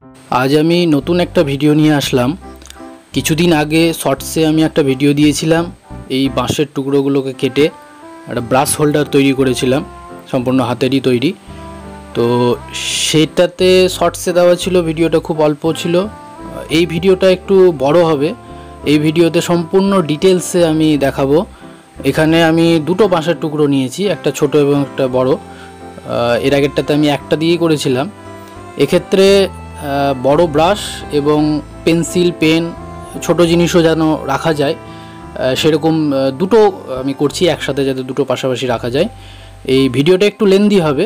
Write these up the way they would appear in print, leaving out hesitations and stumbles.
आज আমি নতুন একটা ভিডিও নিয়ে আসলাম। কিছুদিন আগে শর্টসে আমি একটা ভিডিও দিয়েছিলাম, এই বাঁশের টুকরোগুলোকে কেটে একটা ব্রাশ হোল্ডার তৈরি করেছিলাম, সম্পূর্ণ হাতেরই তৈরি। তো সেটাতে শর্টসে দেওয়া ছিল, ভিডিওটা খুব অল্প ছিল। এই ভিডিওটা একটু বড় হবে। এই ভিডিওতে সম্পূর্ণ ডিটেলসে আমি দেখাবো। এখানে আমি দুটো বাঁশের টুকরো নিয়েছি, একটা ছোট এবং একটা বড়। এর আগেরটাতে আমি একটা দিয়েই করেছিলাম। এক্ষেত্রে বড় ব্রাশ এবং পেন্সিল, পেন, ছোট জিনিসও যেন রাখা যায় সেরকম দুটো আমি করছি একসাথে, যাতে দুটো পাশাপাশি রাখা যায়। এই ভিডিওটা একটু লেন্দি হবে,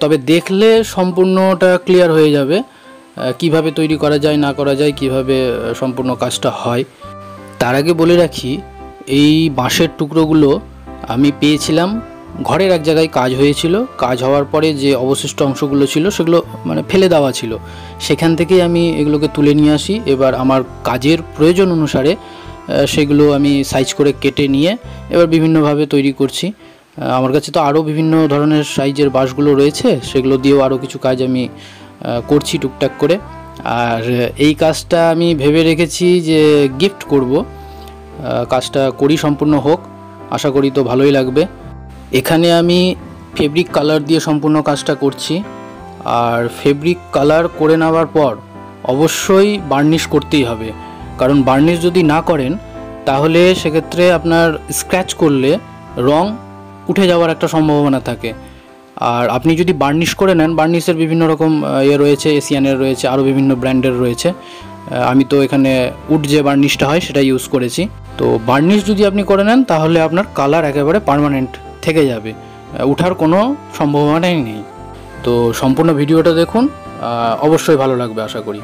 তবে দেখলে সম্পূর্ণটা ক্লিয়ার হয়ে যাবে কিভাবে তৈরি করা যায় না করা যায়, কিভাবে সম্পূর্ণ কাজটা হয়। তার আগে বলে রাখি, এই বাঁশের টুকরোগুলো আমি পেয়েছিলাম ঘরের এক জায়গায়, কাজ হয়েছিল। কাজ হওয়ার পরে যে অবশিষ্ট অংশগুলো ছিল সেগুলো মানে ফেলে দেওয়া ছিল, সেখান থেকেই আমি এগুলোকে তুলে নিয়ে আসি। এবার আমার কাজের প্রয়োজন অনুসারে সেগুলো আমি সাইজ করে কেটে নিয়ে এবার বিভিন্নভাবে তৈরি করছি। আমার কাছে তো আরও বিভিন্ন ধরনের সাইজের বাঁশগুলো রয়েছে, সেগুলো দিয়েও আরও কিছু কাজ আমি করছি টুকটাক করে। আর এই কাজটা আমি ভেবে রেখেছি যে গিফট করব। কাজটা করি, সম্পূর্ণ হোক, আশা করি তো ভালোই লাগবে। এখানে আমি ফেব্রিক কালার দিয়ে সম্পূর্ণ কাজটা করছি। আর ফেব্রিক কালার করে নেওয়ার পর অবশ্যই বার্নিশ করতেই হবে, কারণ বার্নিশ যদি না করেন তাহলে সেক্ষেত্রে আপনার স্ক্র্যাচ করলে রং উঠে যাওয়ার একটা সম্ভাবনা থাকে। আর আপনি যদি বার্নিশ করে নেন, বার্নিশের বিভিন্ন রকম রয়েছে, এশিয়ানের রয়েছে, আরও বিভিন্ন ব্র্যান্ডের রয়েছে। আমি তো এখানে উড যে বার্নিশটা হয় সেটা ইউজ করেছি। তো বার্নিশ যদি আপনি করে নেন তাহলে আপনার কালার একেবারে পার্মানেন্ট থেকে যাবে, ওঠার কোনো সম্ভাবনাই নেই। তো সম্পূর্ণ ভিডিওটা দেখুন, অবশ্যই ভালো লাগবে আশা করি।